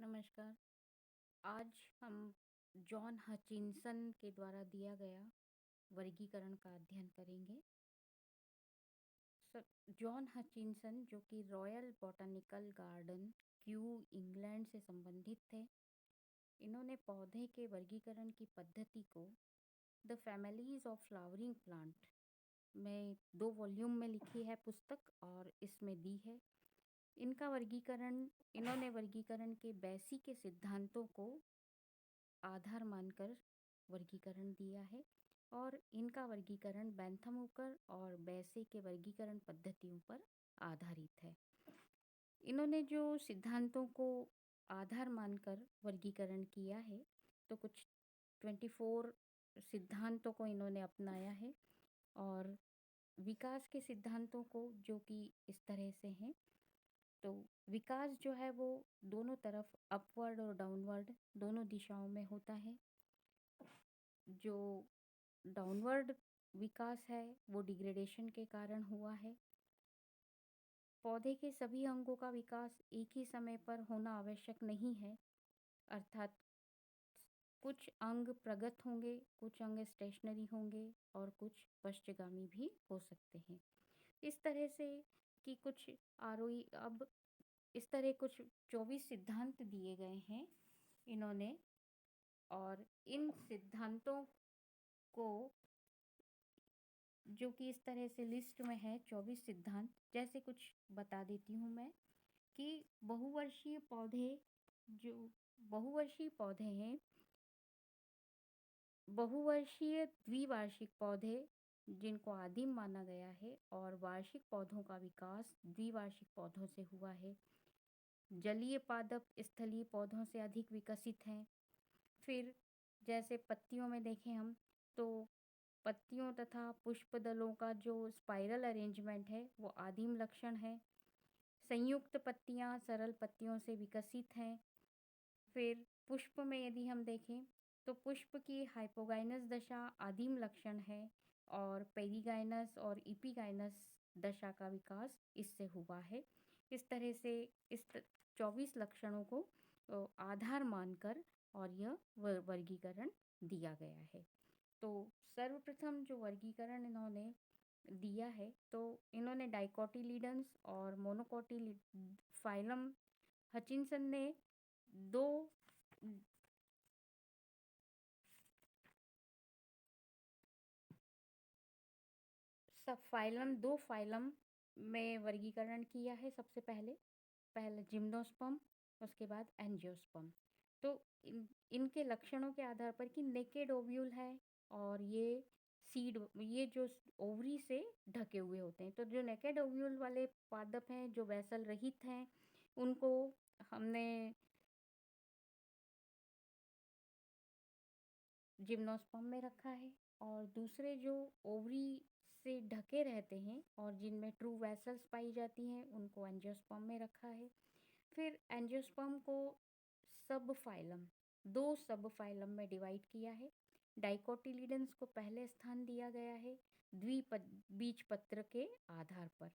नमस्कार। आज हम जॉन हचिंसन के द्वारा दिया गया वर्गीकरण का अध्ययन करेंगे। जॉन हचिंसन, जो कि royal botanical garden Q England से संबंधित थे, इन्होंने पौधे के वर्गीकरण की पद्धति को the families of flowering plant में 2 वॉल्यूम में लिखी है पुस्तक और इसमें दी है। इन्होंने वर्गीकरण के बेसी के सिद्धांतों को आधार मानकर वर्गीकरण दिया है और इनका वर्गीकरण बेंथम हुकर और बेसे के वर्गीकरण पद्धतियों पर आधारित है। इन्होंने जो सिद्धांतों को आधार मानकर वर्गीकरण किया है, तो कुछ 24 सिद्धांतों को इन्होंने अपनाया है और विकास के सिद्धांतों को, जो कि इस तरह से हैं। तो विकास जो है वो दोनों तरफ, अपवर्ड और डाउनवर्ड, दोनों दिशाओं में होता है। जो डाउनवर्ड विकास है वो डिग्रेडेशन के कारण हुआ है। पौधे के सभी अंगों का विकास एक ही समय पर होना आवश्यक नहीं है, अर्थात कुछ अंग प्रगत होंगे, कुछ अंग स्टेशनरी होंगे और कुछ पश्चगामी भी हो सकते हैं। इस तरह से कि कुछ आरोही अब इस तरह कुछ 24 सिद्धांत दिए गए हैं इन्होंने, और इन सिद्धांतों को, जो कि इस तरह से लिस्ट में है 24 सिद्धांत, जैसे कुछ बता देती हूँ मैं कि जो बहुवर्षीय पौधे हैं, बहुवर्षीय द्विवार्षिक पौधे जिनको आदिम माना गया है, और वार्षिक पौधों का विकास द्विवार्षिक पौधों से हुआ है। जलीय पादप स्थलीय पौधों से अधिक विकसित हैं। फिर जैसे पत्तियों में देखें हम, तो पत्तियों तथा पुष्प दलों का जो स्पाइरल अरेंजमेंट है वो आदिम लक्षण है। संयुक्त पत्तियां सरल पत्तियों से विकसित हैं। फिर पुष्प में यदि हम देखें तो पुष्प की हाइपोगाइनस दशा आदिम लक्षण है और पेरिगाइनस और इपिगाइनस दशा का विकास इससे हुआ है। इस तरह से इस 24 लक्षणों को आधार मानकर और यह वर्गीकरण दिया गया है। तो सर्वप्रथम जो वर्गीकरण इन्होंने दिया है, तो इन्होंने डाइकोटिलीडन्स और मोनोकोटिली फाइलम, हचिंसन ने दो सब फाइलम दो फाइलम में वर्गीकरण किया है। सबसे पहले जिम्नोस्पर्म, उसके बाद एंजियोस्पर्म। तो इनके लक्षणों के आधार पर कि नेकेड ओव्यूल है और ये जो ओवरी से ढके हुए होते हैं, तो जो नेकेड ओव्यूल वाले पादप हैं, जो वैसल रहित हैं, उनको हमने जिम्नोस्पर्म में रखा है, और दूसरे जो ओवरी से ढके रहते हैं और जिनमें ट्रू वेसल्स पाई जाती हैं, उनको एंजियोस्पर्म में रखा है। फिर एंजियोस्पर्म को सब फाइलम दो सब फाइलम में डिवाइड किया है। डाइकोटिलीडन्स को पहले स्थान दिया गया है बीजपत्र के आधार पर।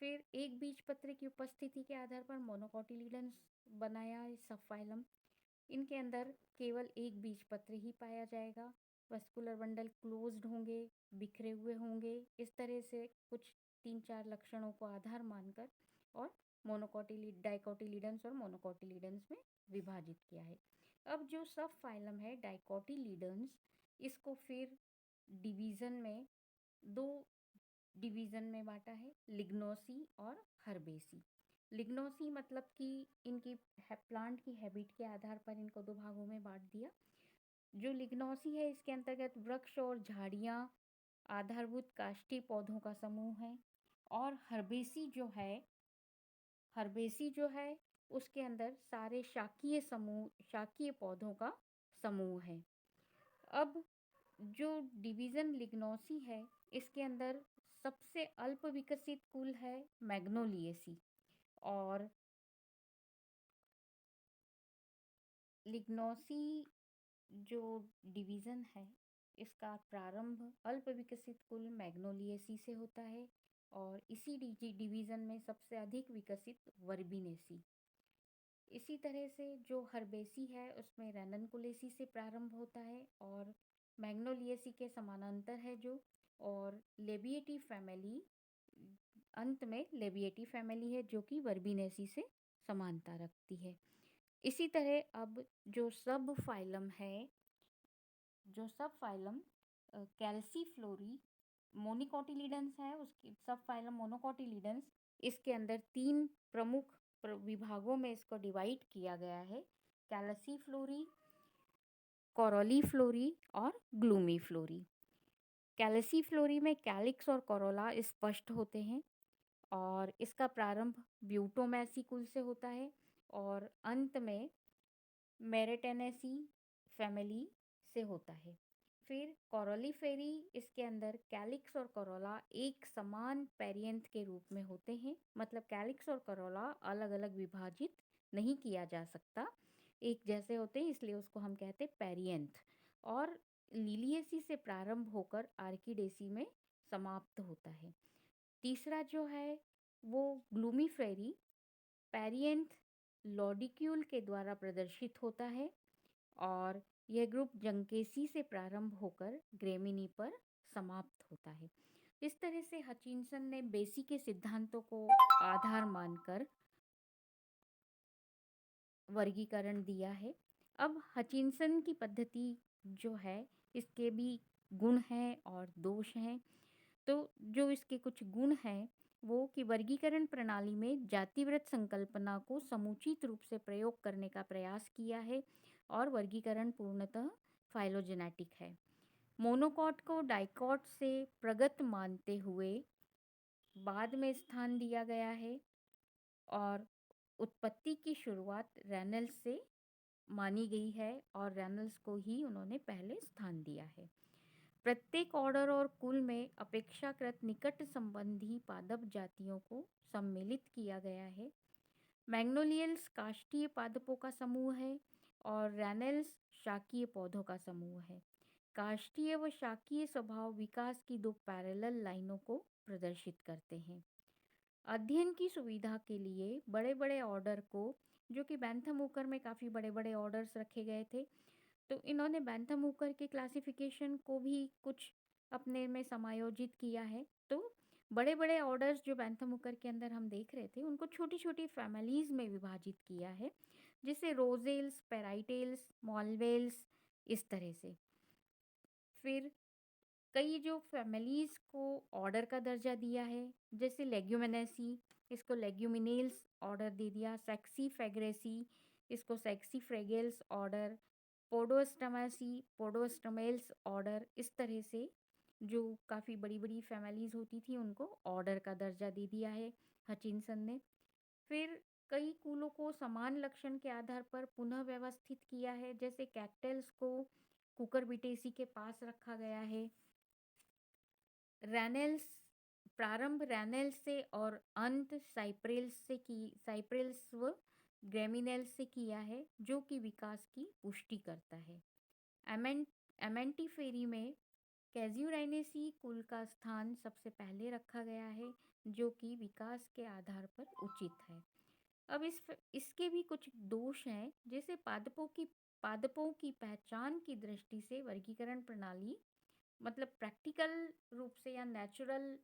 फिर एक बीजपत्र की उपस्थिति के आधार पर मोनोकोटिलीडन्स बनाया है सब फाइलम। इनके अंदर केवल एक बीजपत्र ही पाया जाएगा। वस्कुलर बंडल क्लोज्ड होंगे, बिखरे हुए होंगे। इस तरह से कुछ 3-4 लक्षणों को आधार मानकर और डाइकोटिलीडन्स और मोनोकोटिलीडन्स में विभाजित किया है। अब जो सब फाइलम है डाइकोटिलीडन्स, इसको फिर डिवीजन में दो डिवीजन में बांटा है, लिग्नोसी और हर्बेसी। लिग्नोसी मतलब कि इनकी प्लांट की हैबिट के आधार पर इनको 2 भागों में बांट दिया। जो लिग्नोसी है, इसके अंतर्गत वृक्ष और झाड़ियां आधारभूत काष्ठी पौधों का समूह है, और हर्बेसी जो है उसके अंदर सारे शाकीय पौधों का समूह है। अब जो डिवीजन लिग्नोसी है, इसके अंदर सबसे अल्प विकसित कुल है मैग्नोलिएसी, और लिग्नोसी जो डिवीजन है, इसका प्रारंभ अल्प विकसित कुल मैग्नोलिएसी से होता है, और इसी डिवीजन में सबसे अधिक विकसित वर्बिनेसी। इसी तरह से जो हर्बेसी है उसमें रैननकुलेसी से प्रारंभ होता है और मैग्नोलिएसी के समानांतर है जो, और लेबिएटी फैमिली अंत में लेबिएटी फैमिली है जो कि वर्बिनेसी से समानता रखती है। इसी तरह अब जो सब फाइलम है, जो सब फाइलम कैल्सीफ्लोरी मोनिकोटिलिडन्स है, उसकी सब फाइलम मोनोकोटिलिडन्स, इसके अंदर 3 प्रमुख विभागों में इसको डिवाइड किया गया है: कैल्सीफ्लोरी, कोरोलीफ्लोरी और ग्लूमीफ्लोरी। कैल्सीफ्लोरी में कैलिक्स और कोरोला स्पष्ट होते हैं और इसका प्रारंभ ब्यूटोमैसी कुल से होता है और अंत में मेरिटेनेसी फैमिली से होता है। फिर कोरोलीफेरी, इसके अंदर कैलिक्स और कोरोला एक समान पेरियंथ के रूप में होते हैं, मतलब कैलिक्स और कोरोला अलग अलग विभाजित नहीं किया जा सकता, एक जैसे होते हैं, इसलिए उसको हम कहते हैं पेरियंथ। और लिलिएसी से प्रारंभ होकर आर्किडेसी में समाप्त होता है। तीसरा जो है वो ग्लूमीफेरी, पेरियंथ लॉडिक्यूल के द्वारा प्रदर्शित होता है और यह ग्रुप जंकेसी से प्रारंभ होकर ग्रेमिनी पर समाप्त होता है। इस तरह से हचिंसन ने बेसी के सिद्धांतों को आधार मानकर वर्गीकरण दिया है। अब हचिंसन की पद्धति जो है, इसके भी गुण हैं और दोष हैं। तो जो इसके कुछ गुण हैं वो कि वर्गीकरण प्रणाली में जातिवृत्त संकल्पना को समुचित रूप से प्रयोग करने का प्रयास किया है और वर्गीकरण पूर्णतः फाइलोजेनेटिक है। मोनोकॉट को डाइकॉट से प्रगत मानते हुए बाद में स्थान दिया गया है और उत्पत्ति की शुरुआत रेनल्स से मानी गई है और रेनल्स को ही उन्होंने पहले स्थान दिया है। प्रत्येक ऑर्डर और कुल में अपेक्षाकृत निकट संबंधी पादप जातियों को सम्मिलित किया गया है। मैग्नोलियल्स काष्ठीय पादपों का समूह है और रैनल्स शाकीय पौधों का समूह है। काष्ठीय व शाकीय स्वभाव विकास की दो पैरेलल लाइनों को प्रदर्शित करते हैं। अध्ययन की सुविधा के लिए बड़े बड़े ऑर्डर को, जो कि बैंथम वूकर में काफ़ी बड़े बड़े ऑर्डर्स रखे गए थे, तो इन्होंने बैंथम वूकर के क्लासिफिकेशन को भी कुछ अपने में समायोजित किया है। तो बड़े बड़े ऑर्डर्स जो बैंथम वूकर के अंदर हम देख रहे थे उनको छोटी छोटी फैमिलीज़ में विभाजित किया है, जैसे रोजेल्स, पेराइटेल्स, मॉलवेल्स, इस तरह से। फिर कई जो फैमिलीज़ को ऑर्डर का दर्जा दिया है, जैसे लेग्यूमिनेसी, इसको लेग्यूमिनेल्स ऑर्डर दे दिया। सेक्सी फेग्रेसी, इसको सेक्सी फ्रेगेल्स ऑर्डर। पोडोस्टमासी, पोडोस्टमेल्स ऑर्डर। इस तरह से जो काफ़ी बड़ी बड़ी फैमिलीज़ होती थी उनको ऑर्डर का दर्जा दे दिया है हचिंसन ने। फिर कई कुलों को समान लक्षण के आधार पर पुनः व्यवस्थित किया है, जैसे कैक्टल्स को कुकरबिटेसी के पास रखा गया है। रैनल्स, प्रारंभ रैनल्स से और अंत साइप्रेल्स व ग्रेमिनेल्स से किया है, जो कि विकास की पुष्टि करता है। एमेंटिफेरी में कैज्यूराइनेसी कुल का स्थान सबसे पहले रखा गया है, जो कि विकास के आधार पर उचित है। अब इसके भी कुछ दोष हैं, जैसे पादपों की पहचान की दृष्टि से वर्गीकरण प्रणाली, मतलब प्रैक्टिकल रूप से या नेचुरल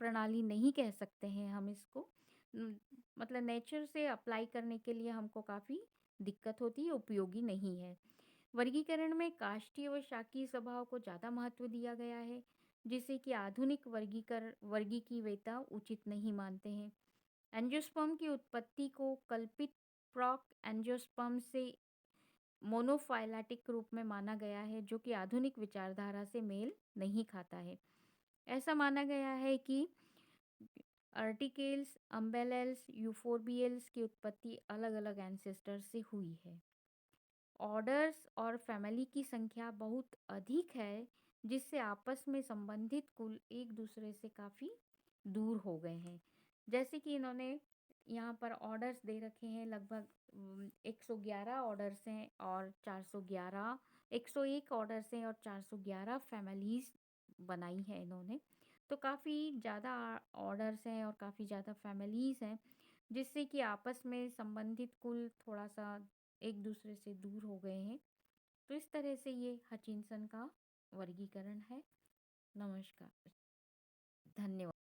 प्रणाली नहीं कह सकते हैं हम इसको, मतलब नेचर से अप्लाई करने के लिए हमको काफ़ी दिक्कत होती है, उपयोगी नहीं है। वर्गीकरण में काष्ठीय व शाकीय स्वभाव को ज़्यादा महत्व दिया गया है, जिसे कि आधुनिक वर्गीकीवेता उचित नहीं मानते हैं। एंजियोस्पर्म की उत्पत्ति को कल्पित प्रॉक एंजियोस्पर्म से मोनोफाइलेटिक रूप में माना गया है, जो कि आधुनिक विचारधारा से मेल नहीं खाता है। ऐसा माना गया है कि आर्टिकेल्स, अम्बेलेल्स, यूफोर्बियल्स की उत्पत्ति अलग अलग एंसेस्टर से हुई है। ऑर्डर्स और फैमिली की संख्या बहुत अधिक है, जिससे आपस में संबंधित कुल एक दूसरे से काफ़ी दूर हो गए हैं। जैसे कि इन्होंने यहाँ पर ऑर्डर्स दे रखे हैं, लगभग 111 ऑर्डर्स हैं और 411, 101 ऑर्डर्स हैं और 411 फैमिलीज़ बनाई हैं इन्होंने। तो काफ़ी ज़्यादा ऑर्डर्स हैं और काफ़ी ज़्यादा फैमिलीज़ हैं। जिससे कि आपस में संबंधित कुल थोड़ा-सा एक दूसरे से दूर हो गए हैं। तो इस तरह से ये हचिंसन का वर्गीकरण है। नमस्कार। धन्यवाद।